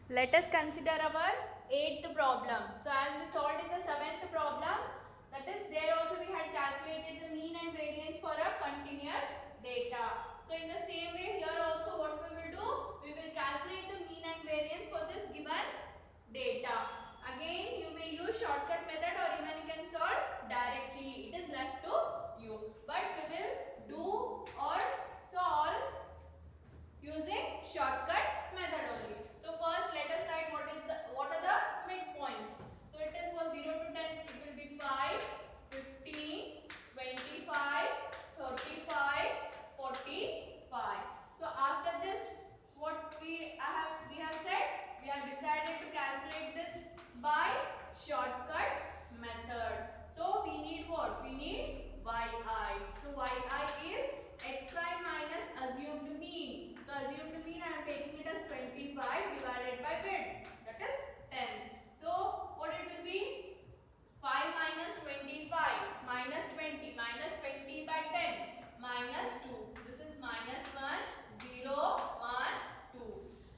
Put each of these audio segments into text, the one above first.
Let us consider our 8th problem. So as we solved in the 7th problem, that is there also we had calculated the mean and variance for a continuous data. So in the same way here also what we will do, we will calculate the mean and variance for this given data. Again you may use shortcut method or even you can solve directly. It is left to you. But we will do or solve using shortcut method only. So first let us write what are the midpoints. So it is for 0 to 10 it will be 5, 15, 25, 35, 45. So after this what we have said, we have decided to calculate this by shortcut method. So we need what? We need yi. So yi is xi minus assumed mean. So assumed mean I am taking it as 25 divided by bid, that is 10. So what it will be? 5 minus 25 minus 20 minus 20 by 10 minus 2. This is minus 1 0 1 2.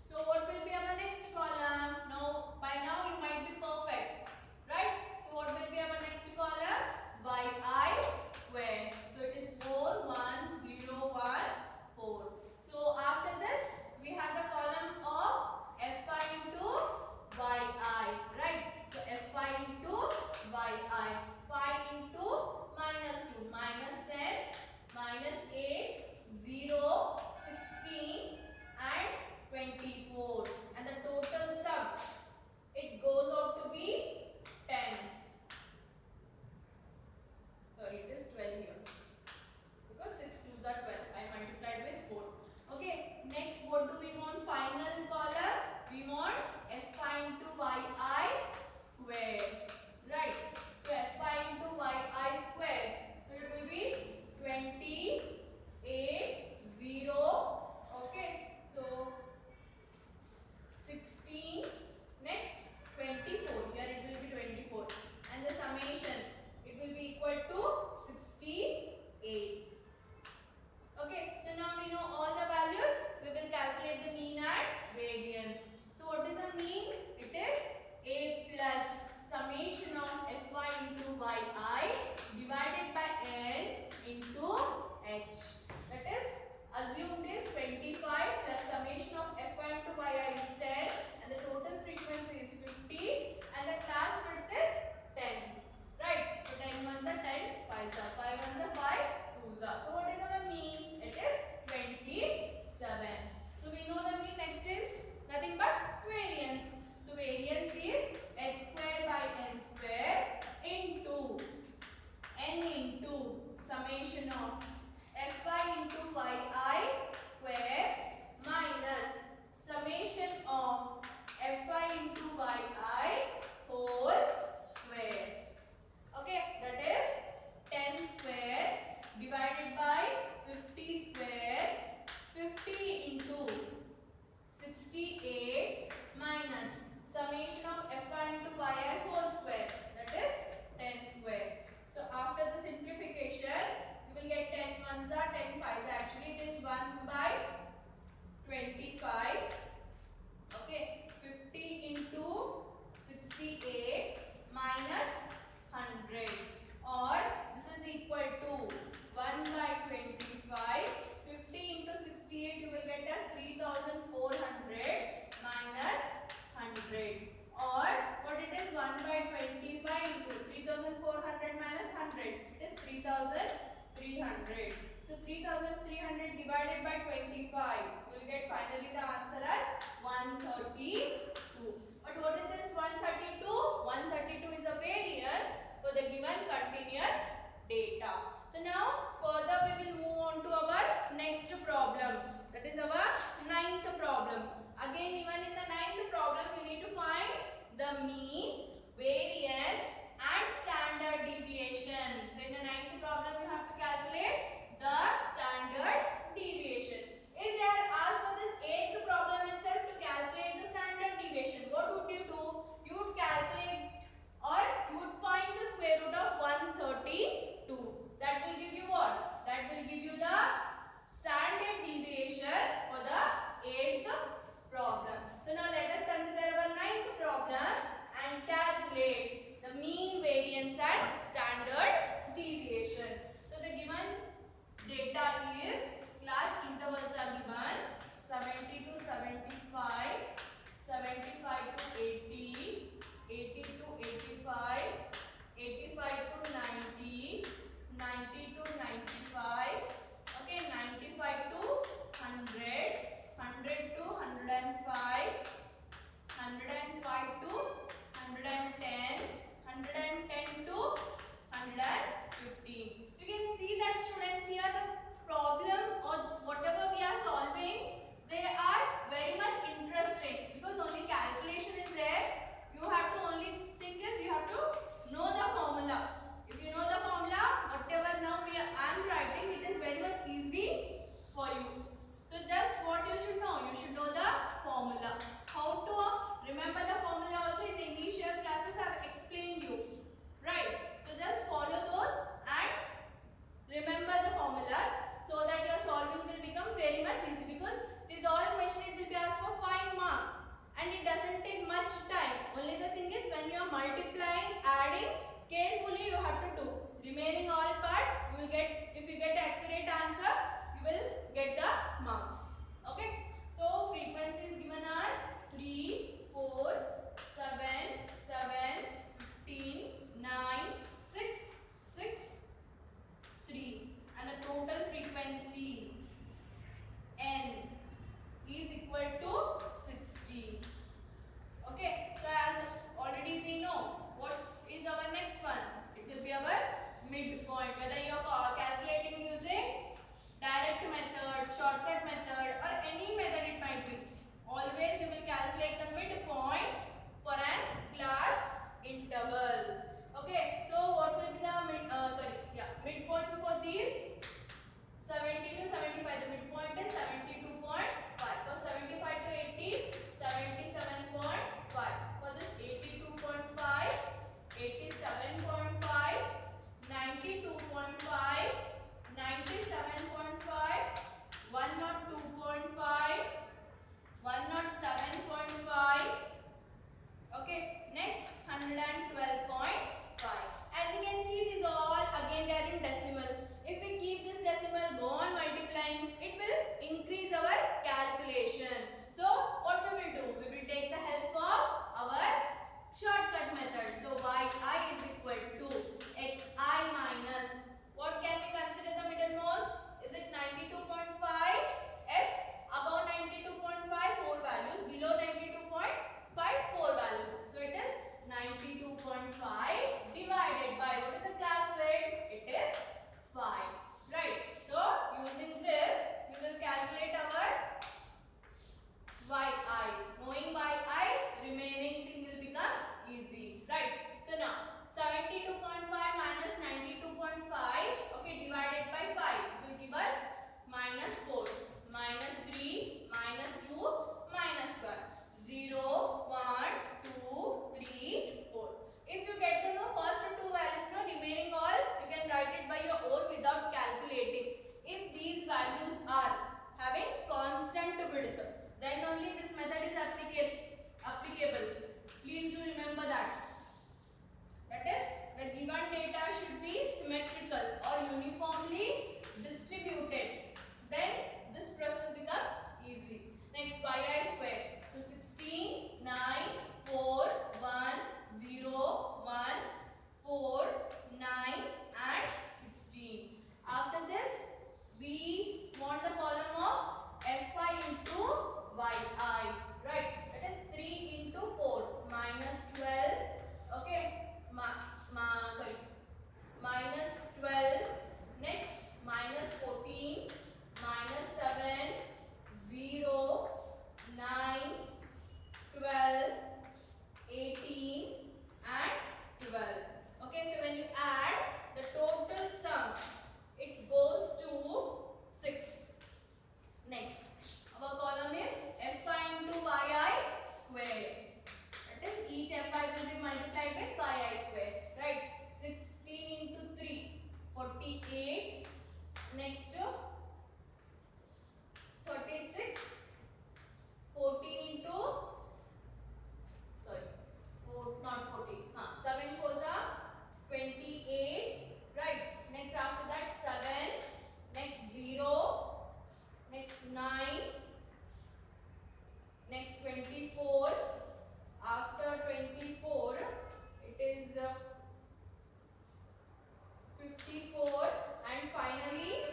So what will be our next column? Now by now you might be perfect, right? So what will be our next column? yi square. So it is 4 1 0 1 4. So after this we have the column of fi into yi, right? So fi into yi. 5 into minus 2 minus 10 minus 8 0 16 and 24, and the total sum it goes out to be 10. Sorry, it is 12 here because 6 2s are 12. I multiplied with 4. Okay, next what do we want? Final column. We want fi into yi square. Right. So fi into yi square. So it will be 28 0. Okay. So 16. Next 24. Here it will be 24. And the summation it will be equal to 68. Okay, so now we know all the values. We will calculate the mean and variance. So what is the mean? It is a plus summation of fi into yi divided by n into h. That is assumed is 25 plus summation of fi into yi is 10 and the total frequency is 50 and the class width is 10. Right? So 10 ones are 10, 5s are 5 ones are 5, 2s are. So what is our mean? It is 27. So we know the mean. Next is nothing but variance. So variance is x square by n square into n into summation of fi into yi square minus summation of fi into yi whole square. Okay, that is 10 square divided by 50 square. 50 into 68 minus summation of fi into yi whole square, that is 10 square. So after the simplification you will get 10 ones are 10 5s. Actually it is 1 by 25. Okay, 50 into 68 minus 100, or this is equal to 1 by 25. 50 into 68 you will get as 3400 minus 100, or what it is 1 by 25 into 3400 minus 100, it is 3300. So 3300 divided by 25 you will get finally the answer as 132. But what is this 132? 132 is a variance for the given continuous data. So now further we will move on to our next problem. That is our 9th problem. Again even in the 9th problem you need to find the mean, variance and standard deviation. So in the 9th problem you have to calculate the standard deviation. If they had asked for this 8th problem itself, 24. After 24, it is 54, and finally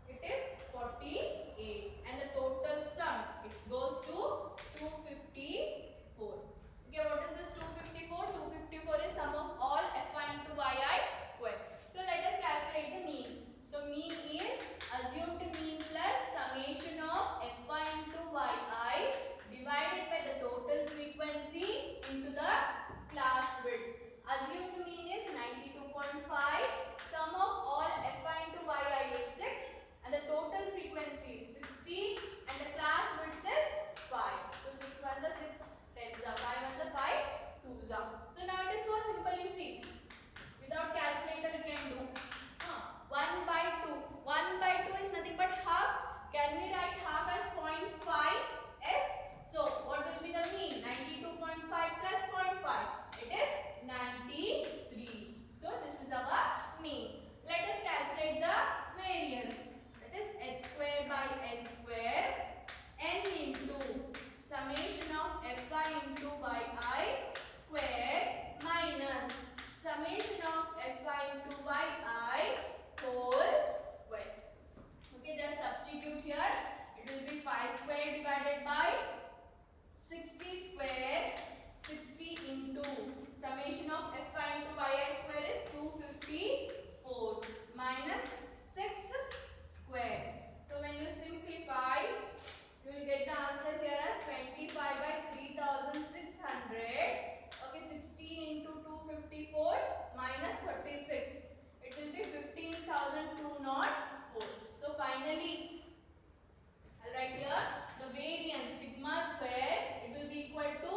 it is 48, and the total sum, it goes to 254. Okay, what is this 254? 254 is sum of all fi into yi square. So let us calculate the mean. So mean is assumed mean plus summation of fi into yi divided by the total frequency into the class width. Assumed mean is 92.5. Sum of all fi into yi is 6, and the total frequency is 60, and the class width is 5. So 6 ones are 6 tens are 5 ones are 5 twos are. So now it is so simple, you see. Without calculator you can do. 1 by 2. 1 by 2 is nothing but half. Can we write half as 0.5 s? So what will be the mean? 92.5 plus 0.5. It is 93. So this is our mean. Let us calculate the variance. That is h square by n square n into summation of fi into yi square minus summation of fi into yi whole square. Okay, just substitute here. It will be 5 square divided by 60 square. 60 into summation of fi into yi square is 254 minus 6 square. So when you simplify, you will get the answer here as 25 by 3600. Okay, 60 into 254 minus 36. It will be 15,204. So finally, I'll write here the variance sigma square. It will be equal to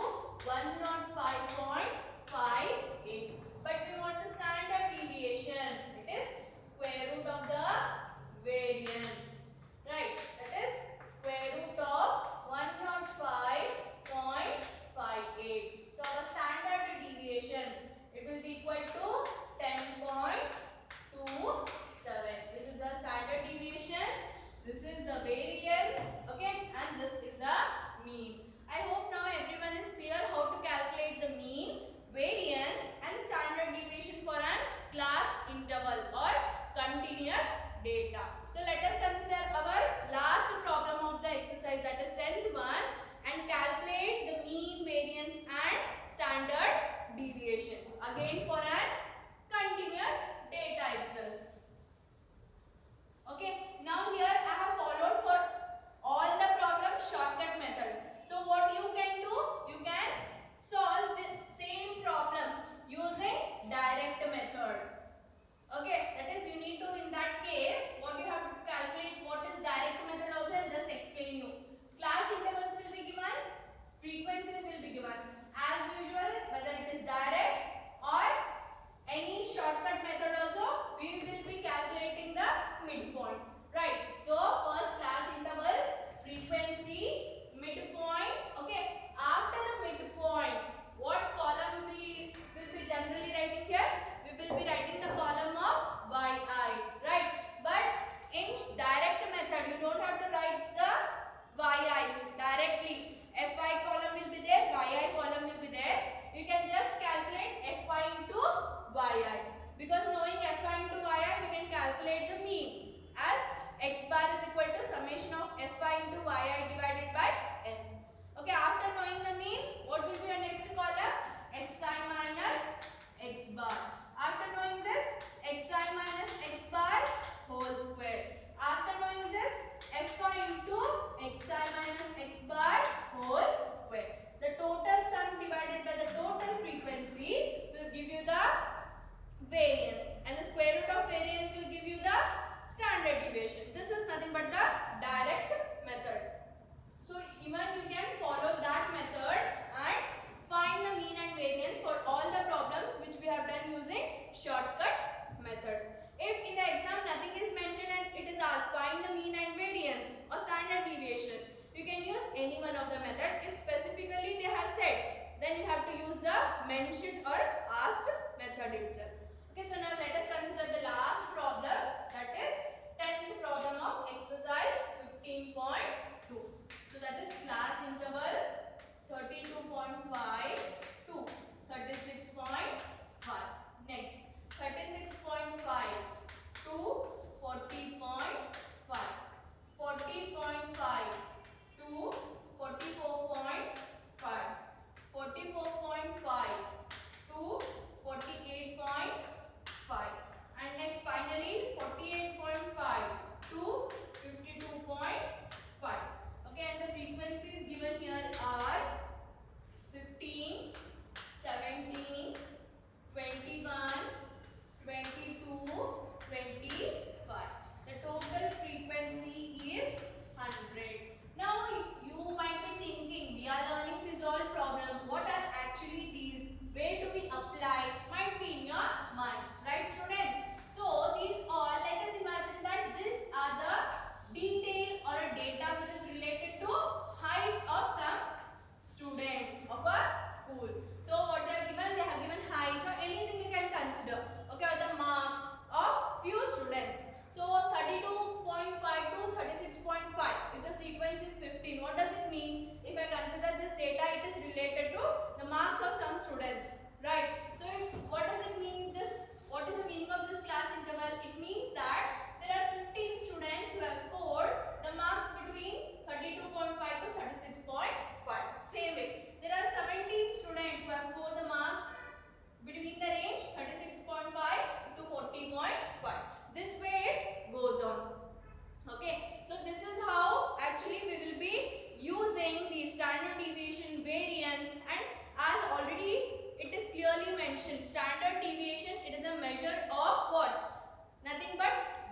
105.58. But we want the standard deviation. It is square root of the variance. Right? That is square root of 105.58. So our standard deviation, it will be equal to 10.27. This is the standard deviation. This is the variance. Okay, and this is the mean. I hope now everyone is clear how to calculate the mean, variance and standard deviation for an class interval or continuous data. So let us consider our last problem of the exercise, that is 10th one, and calculate the mean, variance and standard deviation. Again for an continuous data itself. Okay, now here I have followed for all the problems shortcut method. So what you can do, you can solve the same problem using direct method. Okay, that is you need to, in that case,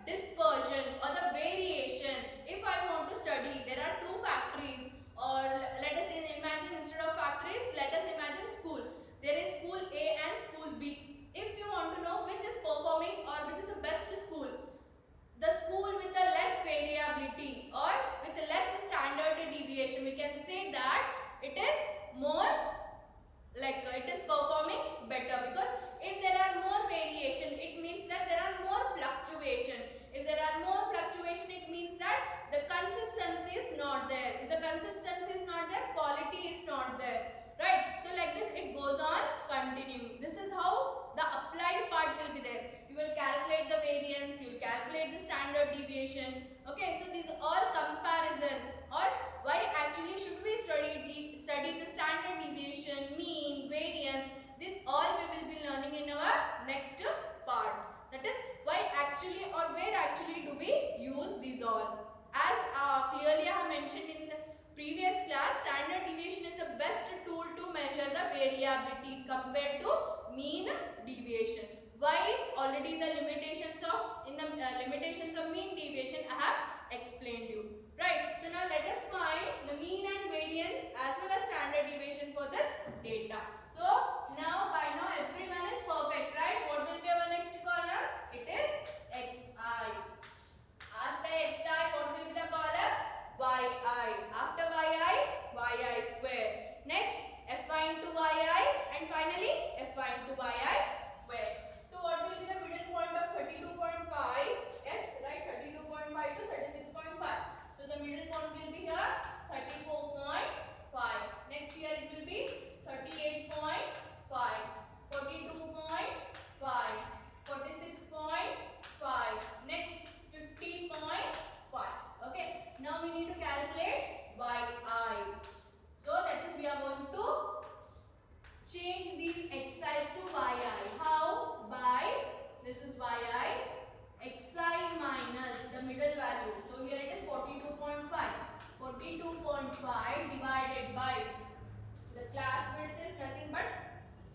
dispersion or the variation. If I want to study, there are two factories, or let us imagine instead of factories, let us imagine school. There is school A and school B. If you want to know which is performing or which is the best school, the school with the less variability or with less standard deviation, we can say that it is more like it is performing better, because if there are more variation, it means that there are more fluctuation. If there are more fluctuation, it means that the consistency is not there. If the consistency is not there, quality is not there. Right? So like this it goes on continuing. This is how the applied part will be there. You will calculate the variance, you will calculate the standard deviation. Okay, so these all comparison, or why actually should we study the standard deviation, mean, variance. This all we will be learning in our next part. That is why actually or where actually do we use these all. As clearly I have mentioned in the previous class, standard deviation is the best tool to measure the variability compared to mean deviation. Why? Already the limitations of limitations of mean deviation I have explained you. Right. So now let us find the mean and variance as well as standard deviation for this data. So now by now everyone is perfect, right? What will be our next column? It is xi. After xi, what will be the column? Yi. After yi square. Next, fi into yi, and finally fi into yi square. So what will be the middle point of 32.5? Yes, right, 32.5 to 36.5. So the middle point will be here 34.5. Next here it will be 38.5, 42.5, 46.5. Next 50.5. Okay, now we need to calculate yi. So that is we are going to change these xi's to yi. How? By, this is yi, xi minus the middle value. So here it is 42.5. 42.5 divided by the class width is nothing but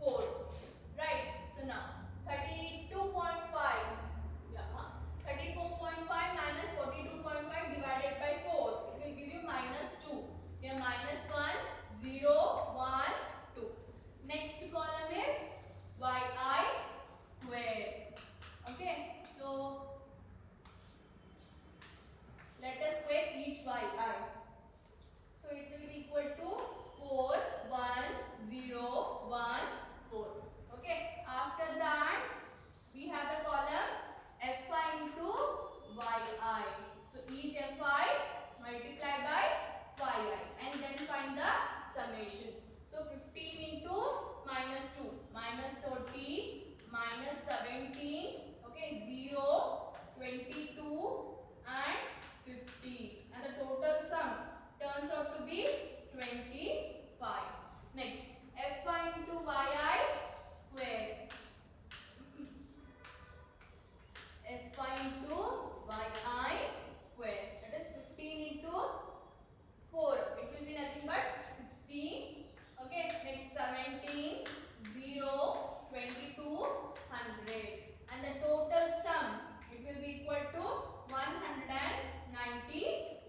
4. Right. So now 32.5. Yeah, 34.5 minus 42.5 divided by 4. It will give you minus 2. Here minus 1, 0, 1, 2. Next column is yi square. Okay. So let us square each yi. So it will be equal to 4, 1, 0, 1, 4. Okay. After that, we have a column fi into yi. So each fi multiply by yi, and then find the summation. So 15 into minus 2, minus 30, minus 17, okay, 0, 22 and 50. And the total sum turns out to be 25. Next, fi into yi square. Fi into yi square. That is 15 into 4. It will be nothing but 16. Okay. Next 17, 0, 22, 100. And the total sum, it will be equal to 199.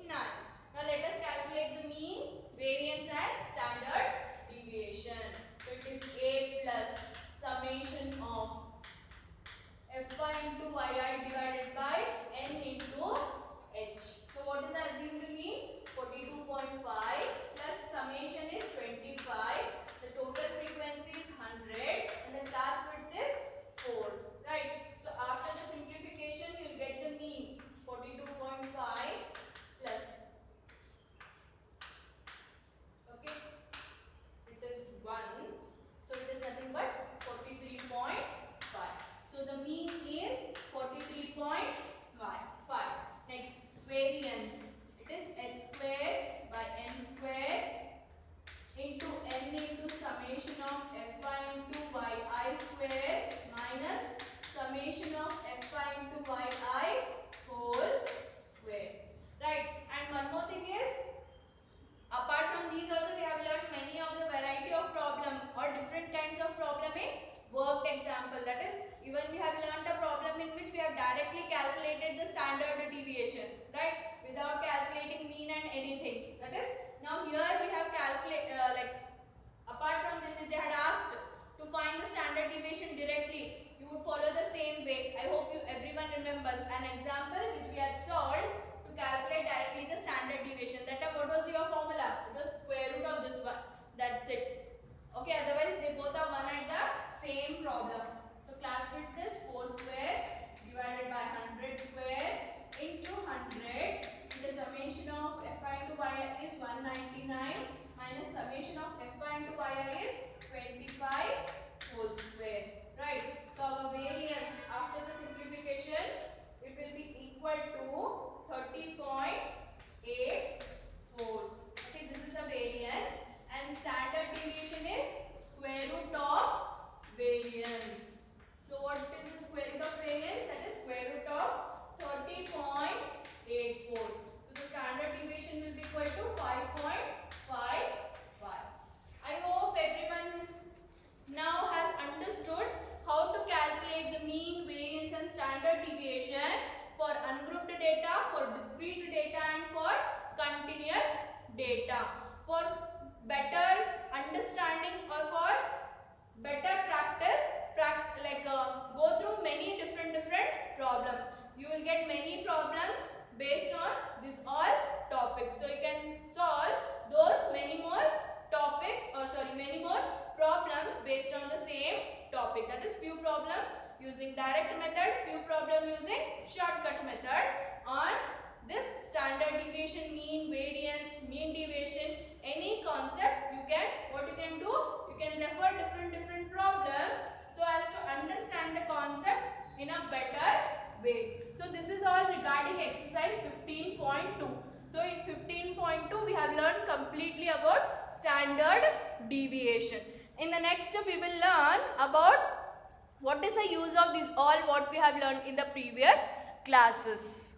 Now let us calculate the mean, variance and standard deviation. So it is a plus summation of fi into yi divided by n into h. So what is the assumed mean? 42.5 plus summation is 25. The total frequency is 100 and the class width is 4. Right. So after the simplification, you will get the mean 42.5 plus. Okay. It is 1. So it is nothing but 43.5. So the mean is 43.5. Next, variance. It is h square by n square into n into summation of fi into yi square minus summation of fi into yi whole square. Right. And one more thing is, apart from these also we have learned many of the variety of problem or different kinds of problem in work example, that is, even we have learned a problem in which we have directly calculated the standard deviation, right, without calculating mean and anything. That is, now here we have apart from this, if they had asked to find the standard deviation directly, you would follow the same way. I hope everyone remembers an example which we had solved to calculate directly the standard deviation. That time, what was your formula? It was square root of this one. That's it. Okay, otherwise they both are one and the same problem. So class with this 4 square divided by 100 square into 100. The summation of fi into yi is 199 minus summation of fi into yi is 25 whole square. Right. So our variance after the simplification, it will be equal to 30.84. Okay, this is the variance, and standard deviation is square root of variance. So what is the square root of variance? That is square root of 30.84. So the standard deviation will be equal to 5.55. I hope everyone now has understood how to calculate the mean, variance and standard deviation for ungrouped data, for discrete data and for continuous data. For better understanding or for better practice, go through many different problems. You will get many problems based on this all topics. So you can solve those many more topics, or many more problems based on the same topic. That is, few problem using direct method, few problem using shortcut method on this standard deviation, mean, variance, mean deviation, any concept. What you can do, you can refer different problems so as to understand the concept in a better way. So this is all regarding exercise 15.2. So in 15.2 we have learned completely about standard deviation. In the next step we will learn about what is the use of this all what we have learned in the previous classes.